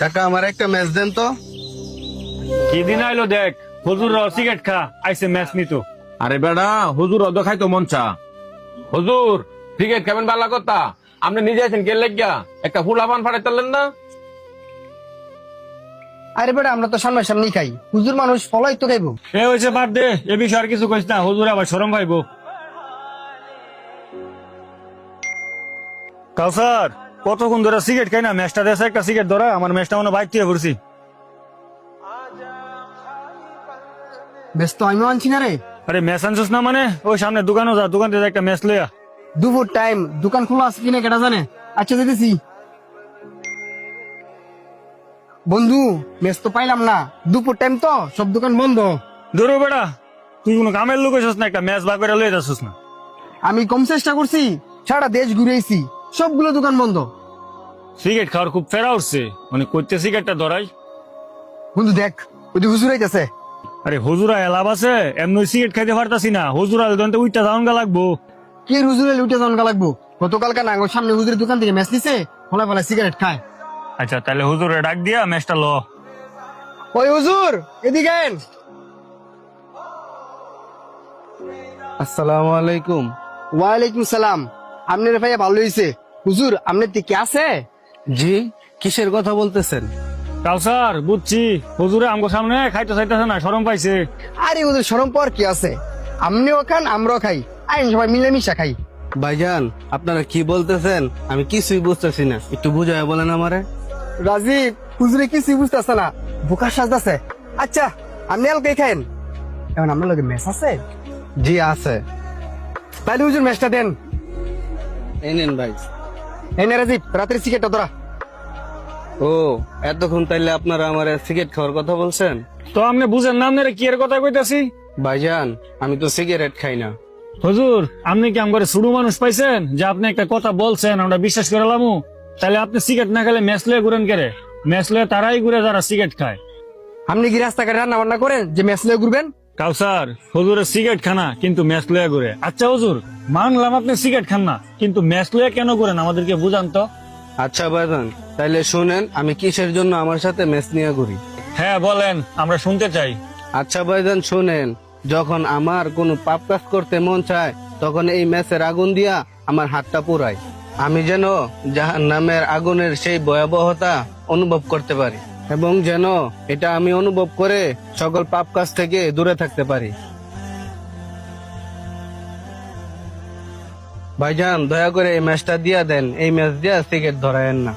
কাকা আমার একটা ম্যাচ দেন তো। কি দিন আইলো দেখ, হুজুর সিগারেট খা আইসে ম্যাচ নিতো। আরে বেড়া হুজুর অদ খাইতো মন চা। হুজুর ক্রিকেট খেবেন বালা কথা, আপনি নিজে আছেন কে লাগিয়া একটা ফুল আবান ফাড়ে চললেন না। আরে বেটা আমরা তো সামনাসামনি খাই, হুজুর মানুষ ফলাই তো খাইবো। এ হয়েছে বাদ দে, এ বিষয়ে আর কিছু কইস না, হুজুর আবার শরম পাইবো। কাউসার কতক্ষণ ধরে সিগারেট খাই না, ম্যাচটা দেশে একটা সিগারেট ধরা, আমার ম্যাচটা মনে বাইক দিয়ে পড়ছি। ব্যস্ত আমিও আনছি না রে। আরে ম্যাচ আনছিস না মানে ওই সামনে দোকানও যা, দোকান থেকে একটা ম্যাচ লইয়া। দুপুর টাইম, দোকান খোলা আছে কিনা কেটা জানে। আচ্ছা দিতেছি। বন্ধু মেস তো পাইলাম না, দুপুর টাইম তো সব দোকান বন্ধ। ধরো বেড়া, তুই কোনো কামের লোক হইছিস না, একটা ম্যাচ ভাগ করে লইয়া যাচ্ছিস না। আমি কম চেষ্টা করছি, সারা দেশ ঘুরেছি, সবগুলো দোকান বন্ধ। সিগারেট খাওয়ার খুব ফেরা উঠছে, মানে করতে সিগারেটটা ধরাই। বন্ধু দেখ ওই হুজুর আইতাছে। আরে হুজুরা এলাভ আছে, এমনি সিগারেট খাইতে পারতাছি না, হুজুরা উইটা যাওন গা লাগবো। কি হুজুরে লুটে জনকা লাগবো? গতকালকে না সামনে হুজুরের দোকান থেকে ম্যাচ নিছে, ফলা ফলা সিগারেট খায়। আচ্ছা তাহলে হুজুরে ডাক দিয়া ম্যাচটা ল। ওই হুজুর এদিকে আইন। আসসালামু আলাইকুম। ওয়ালাইকুম সালাম। আপনার ভাইয়া ভালো হয়েছে। হুজুর আপনার কি আছে? জি, কিসের কথা বলতেছেন? কাউসার বুঝছি, হুজুরে আমগো সামনে খাইতে চাইতেছে না, শরম পাইছে। আরে হুজুর শরম পাওয়ার কি আছে, আপনিও খান আমরাও খাই, আইন সবাই মিলেমিশা খাই। ভাইজান আপনারা কি বলতেছেন আমি কিছুই বুঝতেছি না, একটু বুঝায় বলেন আমারে। রাজীব হুজুরে কিছুই বুঝতেছে না, বোকা সাজতেছে। আচ্ছা আপনি আলকে খাইন, এখন আপনার লগে ম্যাচ আছে? জি আছে। তাহলে হুজুর ম্যাচটা দেন। এই নেন ভাই। এই নে রাজীব, রাতের সিগারেটটা ধরা। ও এতক্ষণ তাইলে আপনারা আমার সিগারেট খাওয়ার কথা বলছেন? তো আপনি বুঝেন না আপনারা কি এর কথা কইতাছি। ভাইজান আমি তো সিগারেট খাই না। হুজুর আপনি কি আমার শুরু মানুষ পাইছেন যে আপনি একটা কথা বলছেন আমরা বিশ্বাস করে লামু? তাহলে আপনি সিগারেট না খেলে ম্যাচ লয়ে ঘুরেন কেরে? ম্যাচ লয়ে তারাই ঘুরে যারা সিগারেট খায়। আপনি কি রাস্তাঘাটে রান্না বান্না করেন যে ম্যাচ লয়ে ঘুরবেন? কাউসার হুজুরের সিগারেট খানা কিন্তু ম্যাচ লয়ে ঘুরে। আচ্ছা হুজুর মানলাম আপনি সিগারেট খান না, কিন্তু ম্যাচ লয়ে কেন ঘুরেন আমাদেরকে বুঝান তো। আচ্ছা ভাইজান তাইলে শুনেন আমি কিসের জন্য আমার সাথে ম্যাচ নিয়ে ঘুরি। হ্যাঁ বলেন, আমরা শুনতে চাই। আচ্ছা ভাইজান শুনেন, যখন আমার কোনো পাপ কাজ করতে মন চায় তখন এই ম্যাচের আগুন দিয়া আমার হাতটা পোড়াই, আমি যেন জাহান্নামের আগুনের সেই ভয়াবহতা অনুভব করতে পারি, এবং যেন এটা আমি অনুভব করে সকল পাপ কাজ থেকে দূরে থাকতে পারি। ভাইজান দয়া করে এই ম্যাচটা দিয়া দেন, এই ম্যাচ দিয়া সিগারেট ধরায়েন না।